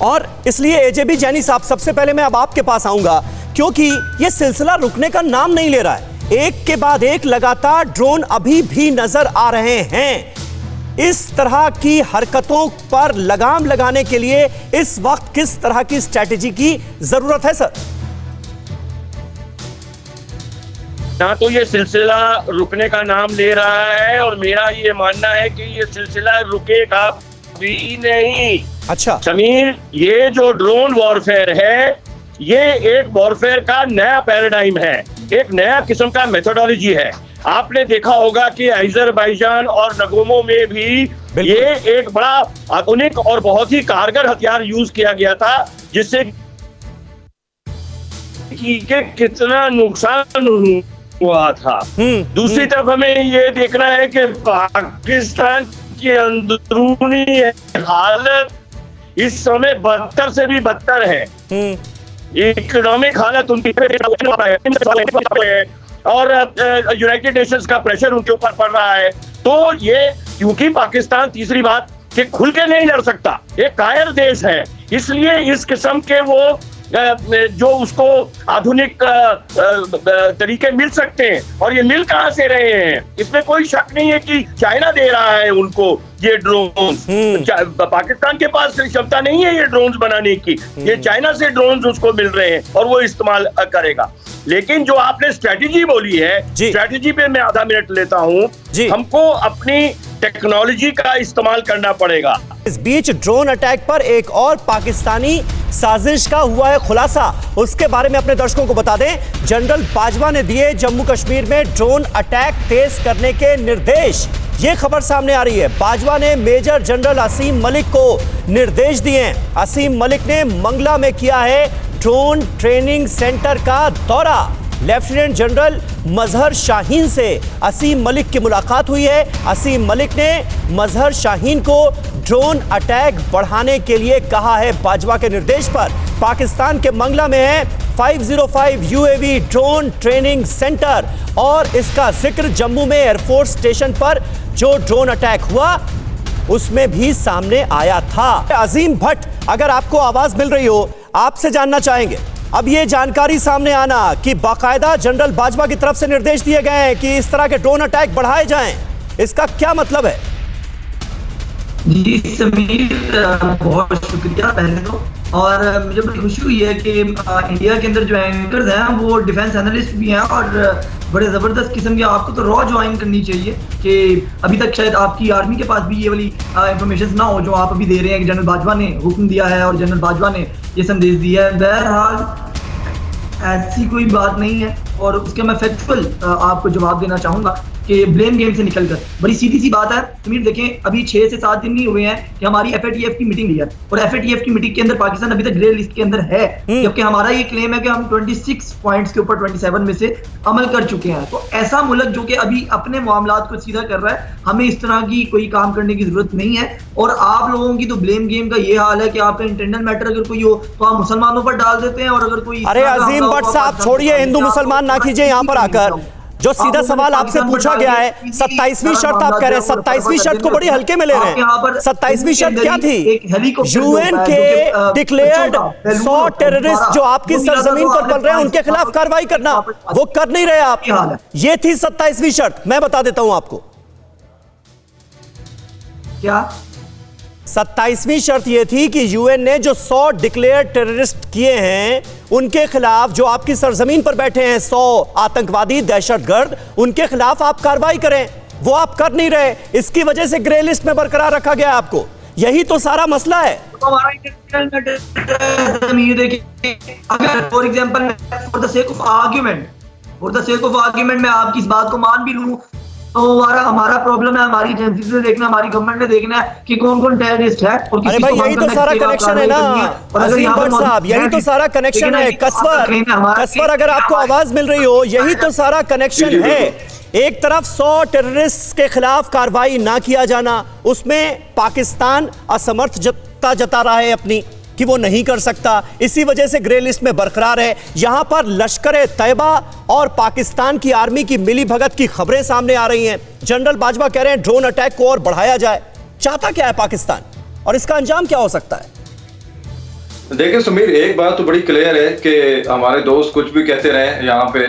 और इसलिए एजेबी जैनी साहब, सबसे पहले मैं अब आपके पास आऊंगा, क्योंकि ये सिलसिला रुकने का नाम नहीं ले रहा है। एक के बाद एक लगातार ड्रोन अभी भी नजर आ रहे हैं। इस तरह की हरकतों पर लगाम लगाने के लिए इस वक्त किस तरह की स्ट्रैटेजी की जरूरत है सर? ना तो ये सिलसिला रुकने का नाम ले रहा है और मेरा ये मानना है कि ये सिलसिला रुकेगा भी नहीं। अच्छा समीर, ये जो ड्रोन वॉरफेयर है, ये एक वॉरफेयर का नया पैराडाइम है, एक नया किस्म का मेथोडोलॉजी है। आपने देखा होगा कि अजरबैजान और नगोमो में भी ये एक बड़ा आधुनिक और बहुत ही कारगर हथियार यूज किया गया था, जिससे कितना नुकसान हुआ था। दूसरी तरफ हमें ये देखना है कि पाकिस्तान की अंदरूनी हालत इस समय बदतर से भी बदतर है। इकोनॉमिक हालत उनकी और यूनाइटेड नेशंस का प्रेशर उनके ऊपर पड़ रहा है। तो ये क्योंकि पाकिस्तान, तीसरी बात, कि खुल के नहीं लड़ सकता, एक कायर देश है, इसलिए इस किस्म के वो जो उसको आधुनिक तरीके मिल सकते हैं। और ये मिल कहां से रहे हैं, इसमें कोई शक नहीं है कि चाइना दे रहा है उनको ये ड्रोन्स। पाकिस्तान के पास क्षमता नहीं है ये ड्रोन्स बनाने की, ये चाइना से ड्रोन्स उसको मिल रहे हैं और वो इस्तेमाल करेगा। लेकिन जो आपने स्ट्रेटेजी बोली है, स्ट्रेटेजी पे मैं आधा मिनट लेता हूँ। हमको अपनी टेक्नोलॉजी का इस्तेमाल करना पड़ेगा। इस बीच ड्रोन अटैक पर एक और पाकिस्तानी साजिश का हुआ है खुलासा, उसके बारे में अपने दर्शकों को बता दें। जनरल बाजवा ने दिए जम्मू कश्मीर में ड्रोन अटैक तेज करने के निर्देश। ये खबर सामने आ रही है। बाजवा ने मेजर जनरल असीम मलिक को निर्देश दिए हैं। असीम मलिक ने मंगला में किया है ड्रोन ट्रेनिंग सेंटर का दौरा। लेफ्टिनेंट जनरल मजहर शाहीन से असीम मलिक की मुलाकात हुई है। असीम मलिक ने मजहर शाहीन को ड्रोन अटैक बढ़ाने के लिए कहा है। बाजवा के निर्देश पर पाकिस्तान के मंगला में है 505 यूएवी ड्रोन ट्रेनिंग सेंटर, और इसका जिक्र जम्मू में एयरफोर्स स्टेशन पर जो ड्रोन अटैक हुआ उसमें भी सामने आया था। अजीम भट्ट, अगर आपको आवाज मिल रही हो, आपसे जानना चाहेंगे, अब ये जानकारी सामने आना कि बाकायदा जनरल बाजवा की तरफ से निर्देश दिए गए हैं कि इस तरह के ड्रोन अटैक बढ़ाए जाएं, इसका क्या मतलब है? जी समीर, बहुत शुक्रिया पहले तो। और मुझे बड़ी खुशी हुई है कि इंडिया के अंदर जो एंकर्स हैं वो डिफेंस एनालिस्ट भी हैं और बड़े ज़बरदस्त किस्म के। आपको तो रॉ ज्वाइन करनी चाहिए कि अभी तक शायद आपकी आर्मी के पास भी ये वाली इंफॉर्मेशन ना हो जो आप अभी दे रहे हैं कि जनरल बाजवा ने हुक्म दिया है और जनरल बाजवा ने ये संदेश दिया है। बहरहाल ऐसी कोई बात नहीं है और उसके मैं फैक्चुअल आपको जवाब देना चाहूँगा कि ब्लेम गेम से निकलकर बड़ी सीधी सी बात है समीर। देखें, अभी 6 से 7 दिन नहीं हुए हैं कि हमारी FATF की मीटिंग हुई है और FATF की मीटिंग के अंदर पाकिस्तान अभी तक ग्रे लिस्ट के अंदर है, जबकि हमारा ये क्लेम है कि हम 26 पॉइंट्स के ऊपर 27 में से अमल कर चुके हैं। तो ऐसा मुल्क जो कि अभी अपने मामलात को सीधा कर रहा है, हमें इस तरह की कोई काम करने की जरूरत नहीं है। और आप लोगों की तो ब्लेम गेम का ये हाल है कि आपका इंटरनल मैटर अगर कोई हो तो आप मुसलमानों पर डाल देते हैं, और अगर कोई अरे अजीम भट्ट साहब, छोड़िए हिंदू मुसलमान ना कीजिए यहाँ पर आकर। जो सीधा सवाल आपसे पूछा गया है, 27वीं शर्त आप कह रहे हैं, 27वीं शर्त को बड़ी हल्के में ले रहे हैं। 27वीं शर्त क्या थी? यूएन के डिक्लेयर्ड 100 टेररिस्ट जो आपकी सरजमीन पर पल रहे हैं उनके खिलाफ कार्रवाई करना, वो कर नहीं रहे आप। ये थी 27वीं शर्त। मैं बता देता हूं आपको क्या 27वीं शर्त यह थी कि यूएन ने जो 100 डिक्लेयर्ड टेररिस्ट किए हैं उनके खिलाफ, जो आपकी सरजमीन पर बैठे हैं 100 आतंकवादी दहशतगर्द, उनके खिलाफ आप कार्रवाई करें। वो आप कर नहीं रहे, इसकी वजह से ग्रे लिस्ट में बरकरार रखा गया आपको। यही तो सारा मसला है। अगर for example for the sake of argument मैं आपकी इस बात को मान भी लूं तो हमारा प्रॉब्लम है, हमारी एजेंसी ने देखना, हमारी गवर्नमेंट ने देखना है कि कौन कौन टेररिस्ट है। और अरे भाई यही तो सारा कनेक्शन है ना अजीम भट्ट साहब, यही तो सारा कनेक्शन है। कसवर अगर आपको आवाज मिल रही हो, यही तो सारा कनेक्शन है। एक तरफ 100 टेररिस्ट के खिलाफ कार्रवाई ना किया जाना, उसमें पाकिस्तान असमर्थता जता रहा है अपनी कि वो नहीं कर सकता, इसी वजह से ग्रे लिस्ट में बरकरार है। यहां पर लश्कर तैयबा और पाकिस्तान की आर्मी की मिलीभगत की खबरें सामने आ रही हैं। जनरल बाजवा कह रहे हैं ड्रोन अटैक को और बढ़ाया जाए। चाहता क्या है पाकिस्तान और इसका अंजाम क्या हो सकता है? देखिए समीर, एक बात तो बड़ी क्लियर है कि हमारे दोस्त कुछ भी कहते रहे यहाँ पे,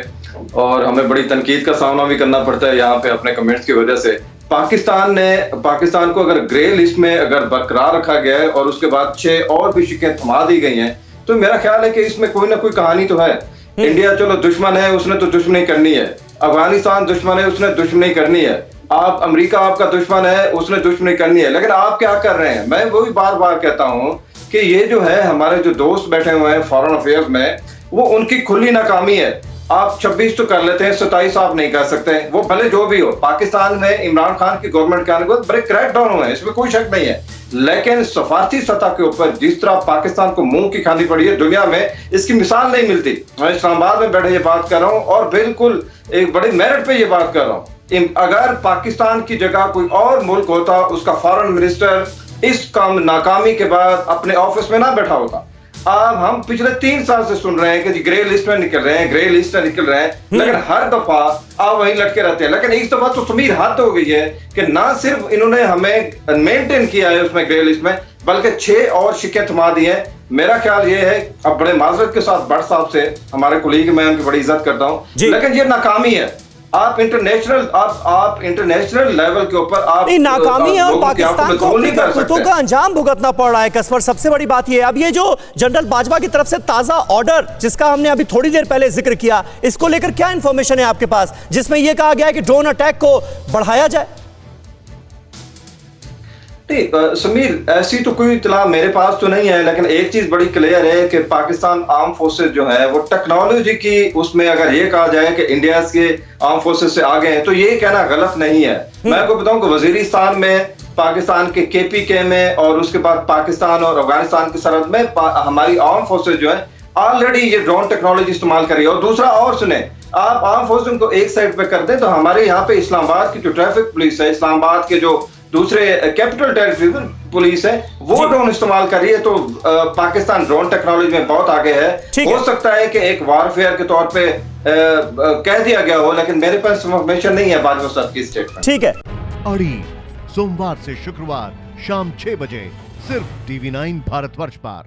और हमें बड़ी तनकीद का सामना भी करना पड़ता है यहाँ पे अपने कमेंट्स की वजह से। पाकिस्तान को अगर ग्रे लिस्ट में अगर बरकरार रखा गया है और उसके बाद 6 और भी शिकें थमा दी गई हैं, तो मेरा ख्याल है कि इसमें कोई ना कोई कहानी तो है। इंडिया चलो दुश्मन है, उसने तो दुश्मनी करनी है। अफगानिस्तान दुश्मन है, उसने दुश्मनी करनी है। आप अमेरिका आपका दुश्मन है, उसने दुश्मनी करनी है। लेकिन आप क्या कर रहे हैं? मैं वही बार बार कहता हूँ कि ये जो है हमारे जो दोस्त बैठे हुए हैं फॉरेन अफेयर्स में, वो उनकी खुली नाकामी है। आप 26 तो कर लेते हैं, 27 आप नहीं कर सकते। वो भले जो भी हो, पाकिस्तान में इमरान खान की गवर्नमेंट के आने के बाद बड़े क्रैकडाउन हुए हैं, इसमें कोई शक नहीं है। लेकिन सफारती सतह के ऊपर जिस तरह पाकिस्तान को मुंह की खानी पड़ी है, दुनिया में इसकी मिसाल नहीं मिलती। मैं इस्लामाबाद में बैठे ये बात कर रहा हूँ और बिल्कुल एक बड़े मेरिट पे ये बात कर रहा हूँ। अगर पाकिस्तान की जगह कोई और मुल्क होता, उसका फॉरेन मिनिस्टर इस नाकामी के बाद अपने ऑफिस में ना बैठा होता। अब हम पिछले 3 साल से सुन रहे हैं कि जी ग्रे लिस्ट में निकल रहे हैं, ग्रे लिस्ट में निकल रहे हैं, लेकिन हर दफा आप वहीं लटके रहते हैं। लेकिन इस दफा तो समीर हद हो गई है कि ना सिर्फ इन्होंने हमें मेंटेन किया है उसमें ग्रे लिस्ट में, बल्कि 6 और शिकें थमा दी हैं। मेरा ख्याल ये है, अब बड़े माजरत के साथ भट्ट साहब से, हमारे कोलीग, मैं उनकी बड़ी इज्जत करता हूँ, लेकिन ये नाकामी है। आप इंटरनेशनल लेवल के ऊपर आप नहीं, नाकामी है और पाकिस्तान को अपनी करतूतों का अंजाम भुगतना पड़ रहा है। कसवर, सबसे बड़ी बात ये है, अब ये जो जनरल बाजवा की तरफ से ताजा ऑर्डर, जिसका हमने अभी थोड़ी देर पहले जिक्र किया, इसको लेकर क्या इंफॉर्मेशन है आपके पास, जिसमें यह कहा गया है कि ड्रोन अटैक को बढ़ाया जाए? समीर, ऐसी तो कोई इत्तला मेरे पास तो नहीं है, लेकिन एक चीज बड़ी क्लियर है कि पाकिस्तान आर्म फोर्सेस जो है वो टेक्नोलॉजी की उसमें अगर ये कहा जाए कि इंडिया के आर्म फोर्सेस से आगे हैं, तो ये कहना गलत नहीं है। मैं आपको बताऊं कि वजीरिस्तान में, पाकिस्तान के KPK में और उसके बाद पाकिस्तान और अफगानिस्तान की सरहद में हमारी आर्म फोर्सेस जो है ऑलरेडी ये ड्रोन टेक्नोलॉजी इस्तेमाल कर रही है। और दूसरा और सुने, आप आर्म फोर्सेस को एक साइड पे कर दें तो हमारे यहाँ पे इस्लामाबाद की जो ट्रैफिक पुलिस है, इस्लामाबाद के जो दूसरे कैपिटल टेरिटरी पुलिस है, वो ड्रोन इस्तेमाल कर रही है। तो पाकिस्तान ड्रोन टेक्नोलॉजी में बहुत आगे है। हो सकता है कि एक वारफेयर के तौर पे कह दिया गया हो, लेकिन मेरे पास इंफॉर्मेशन नहीं है बाजवा साहब की स्टेटमेंट। ठीक है। अड़ी सोमवार से शुक्रवार शाम 6 बजे सिर्फ TV9 भारतवर्ष पर।